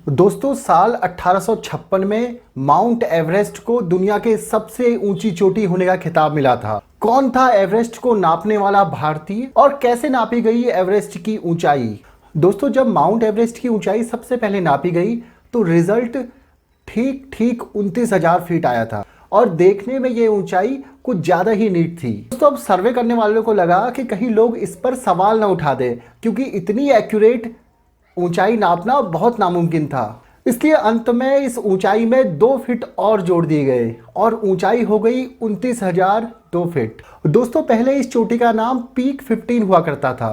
दोस्तों साल 1856 में माउंट एवरेस्ट को दुनिया के सबसे ऊंची चोटी होने का खिताब मिला था। कौन था एवरेस्ट को नापने वाला भारतीय और कैसे नापी गई एवरेस्ट की ऊंचाई? दोस्तों जब माउंट एवरेस्ट की ऊंचाई सबसे पहले नापी गई तो रिजल्ट ठीक 29,000 फीट आया था और देखने में ये ऊंचाई कुछ ज्यादा ही नीट थी। दोस्तों अब सर्वे करने वालों को लगा कि कहीं लोग इस पर सवाल ना उठा दें, क्योंकि इतनी एक्यूरेट ऊंचाई नापना बहुत नामुमकिन था। इसलिए अंत में इस ऊंचाई में 2 फीट और जोड़ दिए गए और ऊंचाई हो गई 29,002 फीट। दोस्तों पहले इस चोटी का नाम पीक 15 हुआ करता था,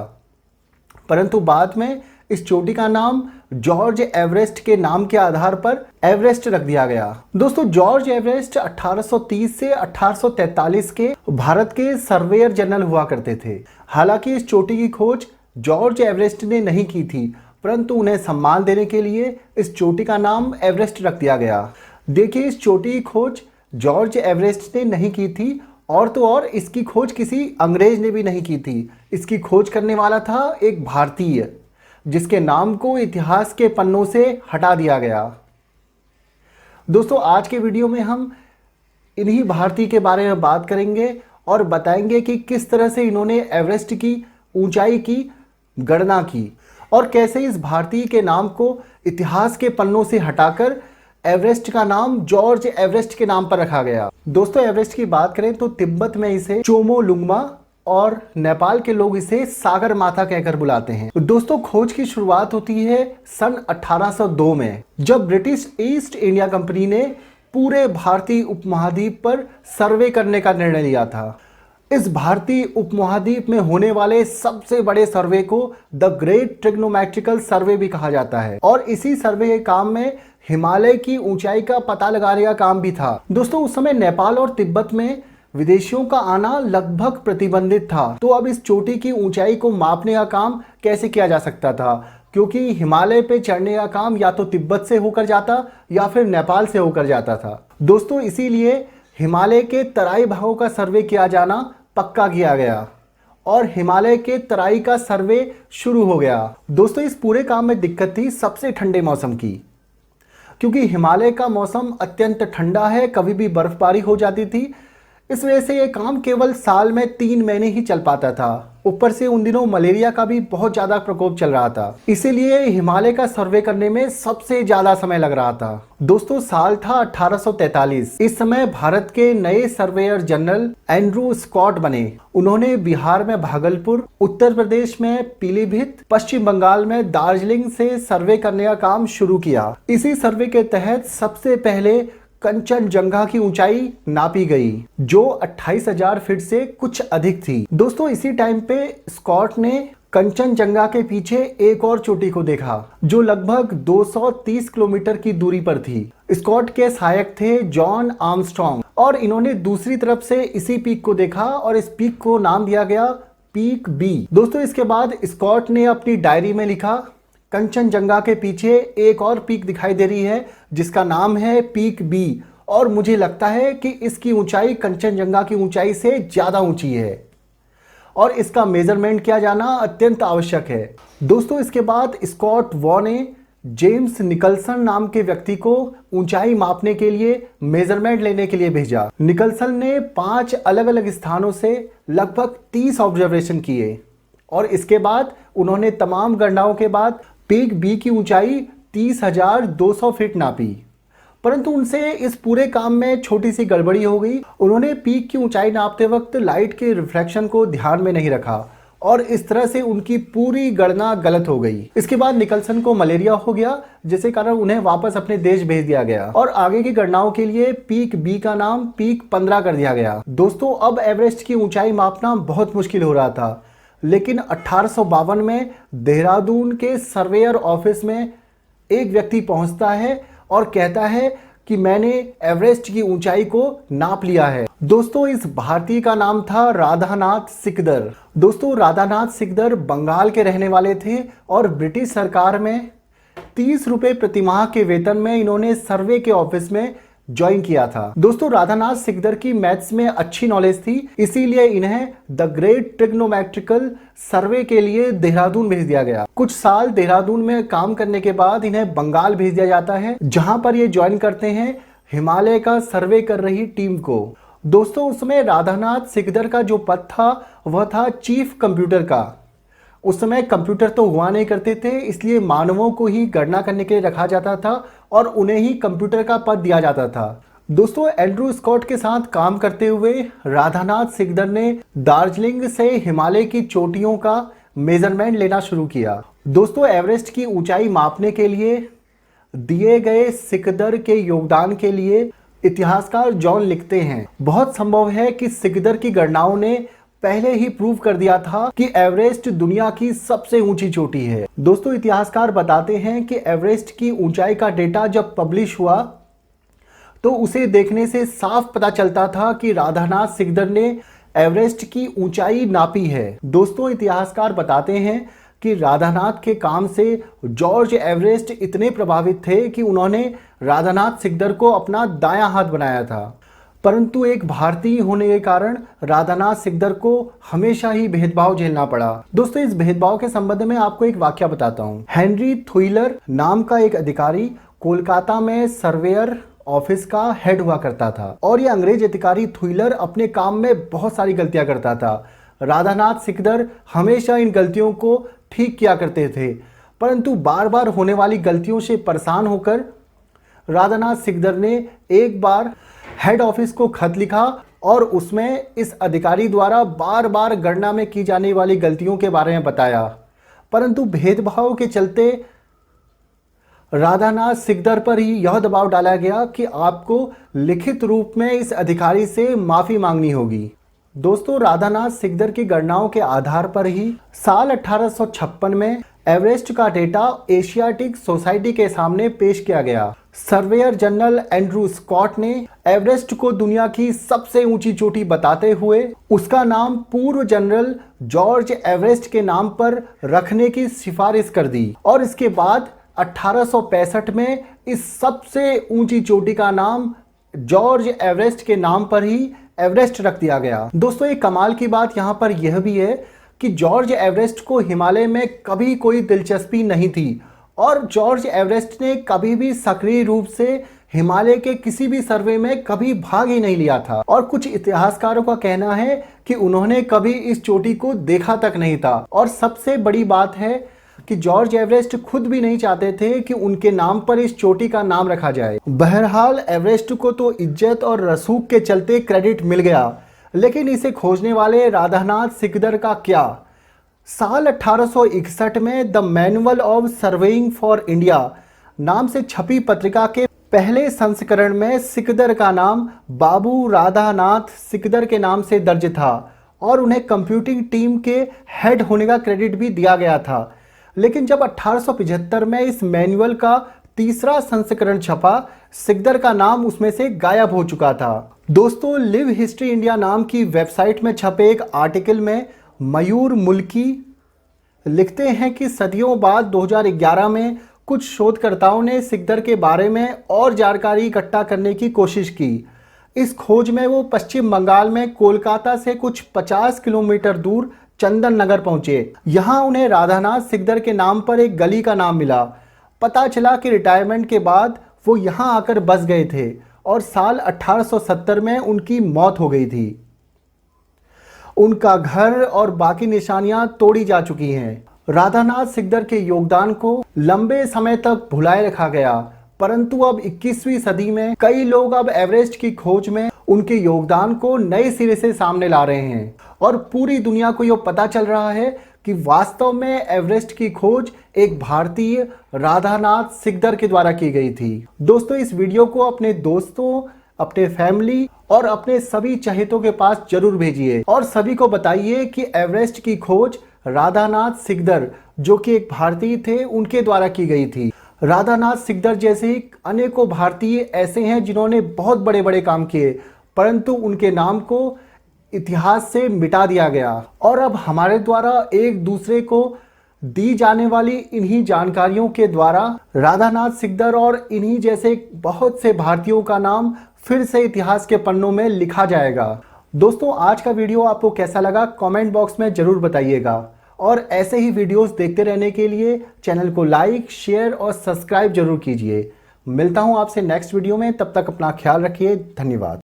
परंतु बाद में इस चोटी का नाम जॉर्ज एवरेस्ट के नाम के आधार पर एवरेस्ट रख दिया गया। दोस्तों जॉर्ज एवरेस्ट 1830 से 1843 के भारत के सर्वेयर जनरल हुआ करते थे। हालांकि इस चोटी की खोज जॉर्ज एवरेस्ट ने नहीं की थी, परंतु उन्हें सम्मान देने के लिए इस चोटी का नाम एवरेस्ट रख दिया गया। देखिए इस चोटी की खोज जॉर्ज एवरेस्ट ने नहीं की थी और तो और इसकी खोज किसी अंग्रेज ने भी नहीं की थी। इसकी खोज करने वाला था एक भारतीय, जिसके नाम को इतिहास के पन्नों से हटा दिया गया। दोस्तों आज के वीडियो में हम इन्हीं भारतीय के बारे में बात करेंगे और बताएंगे कि किस तरह से इन्होंने एवरेस्ट की ऊंचाई की गणना की और कैसे इस भारतीय के नाम को इतिहास के पन्नों से हटाकर एवरेस्ट का नाम जॉर्ज एवरेस्ट के नाम पर रखा गया। दोस्तों एवरेस्ट की बात करें तो तिब्बत में इसे चोमोलुंगमा और नेपाल के लोग इसे सागर माथा कहकर बुलाते हैं। दोस्तों खोज की शुरुआत होती है सन 1802 में, जब ब्रिटिश ईस्ट इंडिया कंपनी ने पूरे भारतीय उपमहाद्वीप पर सर्वे करने का निर्णय लिया था। इस भारतीय उपमहाद्वीप में होने वाले सबसे बड़े सर्वे को द ग्रेट ट्रिग्नोमेट्रिकल सर्वे भी कहा जाता है और इसी सर्वे के काम में हिमालय की ऊंचाई का पता लगाने का काम भी था। दोस्तों उस समय नेपाल और तिब्बत में विदेशियों का आना लगभग प्रतिबंधित था, तो अब इस चोटी की ऊंचाई को मापने का काम कैसे किया जा सकता था, क्योंकि हिमालय पे चढ़ने का काम या तो तिब्बत से होकर जाता या फिर नेपाल से होकर जाता था। दोस्तों इसीलिए हिमालय के तराई भागों का सर्वे किया जाना पक्का किया गया और हिमालय के तराई का सर्वे शुरू हो गया। दोस्तों इस पूरे काम में दिक्कत थी सबसे ठंडे मौसम की, क्योंकि हिमालय का मौसम अत्यंत ठंडा है, कभी भी बर्फबारी हो जाती थी। इस वजह से ये काम केवल साल में 3 महीने ही चल पाता था। ऊपर से उन दिनों मलेरिया का भी बहुत ज्यादा प्रकोप चल रहा था, इसीलिए हिमालय का सर्वे करने में सबसे ज्यादा समय लग रहा था। दोस्तों साल था 1843। इस समय भारत के नए सर्वेयर जनरल एंड्रू स्कॉट बने। उन्होंने बिहार में भागलपुर, उत्तर प्रदेश में पीलीभीत, पश्चिम बंगाल में दार्जिलिंग से सर्वे करने का काम शुरू किया। इसी सर्वे के तहत सबसे पहले कंचनजंगा की ऊंचाई नापी गई, जो 28,000 फीट से कुछ अधिक थी। दोस्तों इसी टाइम पे स्कॉट ने कंचनजंगा के पीछे एक और चोटी को देखा, जो लगभग 230 किलोमीटर की दूरी पर थी। स्कॉट के सहायक थे जॉन आर्मस्ट्रॉन्ग और इन्होंने दूसरी तरफ से इसी पीक को देखा और इस पीक को नाम दिया गया पीक बी। दोस्तों इसके बाद स्कॉट ने अपनी डायरी में लिखा, कंचनजंगा के पीछे एक और पीक दिखाई दे रही है जिसका नाम है पीक बी और मुझे लगता है कि इसकी ऊंचाई कंचनजंगा की ऊंचाई से ज़्यादा ऊंची है और इसका मेजरमेंट किया जाना अत्यंत आवश्यक है। दोस्तों इसके बाद स्कॉट वॉ ने जेम्स निकलसन नाम के व्यक्ति को ऊंचाई मापने के लिए मेजरमेंट लेने के लिए भेजा। निकलसन ने 5 अलग अलग स्थानों से लगभग 30 ऑब्जर्वेशन किए और इसके बाद उन्होंने तमाम गणनाओं के बाद पीक बी की ऊंचाई 30,200 फीट नापी, परंतु उनसे इस पूरे काम में छोटी सी गड़बड़ी हो गई। उन्होंने पीक की ऊंचाई नापते वक्त लाइट के रिफ्लेक्शन को ध्यान में नहीं रखा और इस तरह से उनकी पूरी गणना गलत हो गई। इसके बाद निकलसन को मलेरिया हो गया, जिसके कारण उन्हें वापस अपने देश भेज दिया गया और आगे की गणनाओं के लिए पीक बी का नाम पीक 15 कर दिया गया। दोस्तों अब एवरेस्ट की ऊंचाई मापना बहुत मुश्किल हो रहा था, लेकिन 1852 में देहरादून के सर्वेयर ऑफिस में एक व्यक्ति पहुंचता है और कहता है कि मैंने एवरेस्ट की ऊंचाई को नाप लिया है। दोस्तों इस भारतीय का नाम था राधानाथ सिकदर। दोस्तों राधानाथ सिकदर बंगाल के रहने वाले थे और ब्रिटिश सरकार में 30 रुपए प्रति माह के वेतन में इन्होंने सर्वे के ऑफिस में ज्वाइन किया था। दोस्तों राधानाथ सिकदर की मैथ्स में अच्छी नॉलेज थी, इसीलिए इन्हें द ग्रेट ट्रिग्नोमेट्रिकल सर्वे के लिए देहरादून भेज दिया गया। कुछ साल देहरादून में काम करने के बाद इन्हें बंगाल भेज दिया जाता है, जहां पर ये ज्वाइन करते हैं हिमालय का सर्वे कर रही टीम को। दोस्तों उसमें राधानाथ सिकदर का जो पद था वह था चीफ कंप्यूटर का। उस समय कंप्यूटर तो हुआ नहीं करते थे, इसलिए मानवों को ही गणना करने के लिए रखा जाता था और उन्हें ही कंप्यूटर का पद दिया जाता था। दोस्तों एंड्रू स्कॉट के साथ काम करते हुए राधानाथ सिकदर ने दार्जिलिंग से हिमालय की चोटियों का मेजरमेंट लेना शुरू किया। दोस्तों एवरेस्ट की ऊंचाई मापने के लिए दिए गए सिकदर के योगदान के लिए इतिहासकार जॉन लिखते हैं, बहुत संभव है कि सिकदर की गणनाओं ने पहले ही प्रूव कर दिया था कि एवरेस्ट दुनिया की सबसे ऊंची चोटी है। दोस्तों इतिहासकार बताते हैं कि एवरेस्ट की ऊंचाई का डेटा जब पब्लिश हुआ तो उसे देखने से साफ पता चलता था कि राधानाथ सिकदर ने एवरेस्ट की ऊंचाई नापी है। दोस्तों इतिहासकार बताते हैं कि राधानाथ के काम से जॉर्ज एवरेस्ट इतने प्रभावित थे कि उन्होंने राधानाथ सिकदर को अपना दायां हाथ बनाया था, परंतु एक भारतीय होने के कारण राधानाथ सिकदर को हमेशा ही भेदभाव झेलना पड़ा। दोस्तों इस भेदभाव के संबंध में आपको एक वाक्य बताता हूँ। हेनरी थुइलर नाम का एक अधिकारी कोलकाता में सर्वेयर ऑफिस का हेड हुआ करता था और ये अंग्रेज अधिकारी थुइलर अपने काम में बहुत सारी गलतियां करता था। राधानाथ सिकदर हमेशा इन गलतियों को ठीक किया करते थे, परंतु बार बार होने वाली गलतियों से परेशान होकर राधानाथ सिकदर ने एक बार हेड ऑफिस को खत लिखा और उसमें इस अधिकारी द्वारा बार बार गणना में की जाने वाली गलतियों के बारे में बताया, परंतु भेदभाव के चलते राधानाथ सिकदर पर ही यह दबाव डाला गया कि आपको लिखित रूप में इस अधिकारी से माफी मांगनी होगी। दोस्तों राधानाथ सिकदर की गणनाओं के आधार पर ही साल 1856 में एवरेस्ट का डेटा एशियाटिक सोसाइटी के सामने पेश किया गया। सर्वेयर जनरल एंड्रू स्कॉट ने एवरेस्ट को दुनिया की सबसे ऊंची चोटी बताते हुए उसका नाम पूर्व जनरल जॉर्ज एवरेस्ट के नाम पर रखने की सिफारिश कर दी और इसके बाद 1865 में इस सबसे ऊंची चोटी का नाम जॉर्ज एवरेस्ट के नाम पर ही एवरेस्ट रख दिया गया। दोस्तों एक कमाल की बात यहाँ पर यह भी है कि जॉर्ज एवरेस्ट को हिमालय में कभी कोई दिलचस्पी नहीं थी और जॉर्ज एवरेस्ट ने कभी भी सक्रिय रूप से हिमालय के किसी भी सर्वे में कभी भाग ही नहीं लिया था और कुछ इतिहासकारों का कहना है कि उन्होंने कभी इस चोटी को देखा तक नहीं था। और सबसे बड़ी बात है कि जॉर्ज एवरेस्ट खुद भी नहीं चाहते थे कि उनके नाम पर इस चोटी का नाम रखा जाए। बहरहाल एवरेस्ट को तो इज्जत और रसूख के चलते क्रेडिट मिल गया, लेकिन इसे खोजने वाले राधानाथ सिकदर का क्या? साल 1861 में the manual of surveying for India नाम से छपी पत्रिका के पहले संस्करण में सिकदर का नाम बाबू राधानाथ सिकदर के नाम से दर्ज था और उन्हें कंप्यूटिंग टीम के हेड होने का क्रेडिट भी दिया गया था। लेकिन जब 1875 में इस मैनुअल का तीसरा संस्करण छपा, सिकदर का नाम उसमें से गायब हो चुका था। दोस्तों लिव हिस्ट्री इंडिया नाम की वेबसाइट में छपे एक आर्टिकल में मयूर मुल्की लिखते हैं कि सदियों बाद 2011 में कुछ शोधकर्ताओं ने सिकदर के बारे में और जानकारी इकट्ठा करने की कोशिश की। इस खोज में वो पश्चिम बंगाल में कोलकाता से कुछ 50 किलोमीटर दूर चंदन नगर पहुंचे। यहां उन्हें राधानाथ सिकदर के नाम पर एक गली का नाम मिला। पता चला कि रिटायरमेंट के बाद वो यहां आकर बस गए थे और साल 1870 में उनकी मौत हो गई थी। उनका घर और बाकी निशानियां तोड़ी जा चुकी हैं। राधानाथ सिकदर के योगदान को लंबे समय तक भुलाए रखा गया, परंतु अब 21वीं सदी में कई लोग अब एवरेस्ट की खोज में उनके योगदान को नए सिरे से सामने ला रहे हैं और पूरी दुनिया को यह पता चल रहा है कि वास्तव में एवरेस्ट की खोज एक भारतीय राधानाथ सिकदर के द्वारा की गई थी। दोस्तों इस वीडियो को अपने दोस्तों, अपने फैमिली और अपने सभी चहेतों के पास जरूर भेजिए और सभी को बताइए कि एवरेस्ट की खोज राधानाथ सिकदर, जो कि एक भारतीय थे, उनके द्वारा की गई थी। राधानाथ सिकदर जैसे ही अनेकों भारतीय ऐसे हैं जिन्होंने बहुत बड़े बड़े काम किए, परंतु उनके नाम को इतिहास से मिटा दिया गया और अब हमारे द्वारा एक दूसरे को दी जाने वाली इन्हीं जानकारियों के द्वारा राधानाथ सिकदर और इन्हीं जैसे बहुत से भारतीयों का नाम फिर से इतिहास के पन्नों में लिखा जाएगा। दोस्तों, आज का वीडियो आपको कैसा लगा कमेंट बॉक्स में जरूर बताइएगा और ऐसे ही वीडियोस देखते रहने के लिए चैनल को लाइक, शेयर और सब्सक्राइब जरूर कीजिए। मिलता हूं आपसे नेक्स्ट वीडियो में, तब तक अपना ख्याल रखिए। धन्यवाद।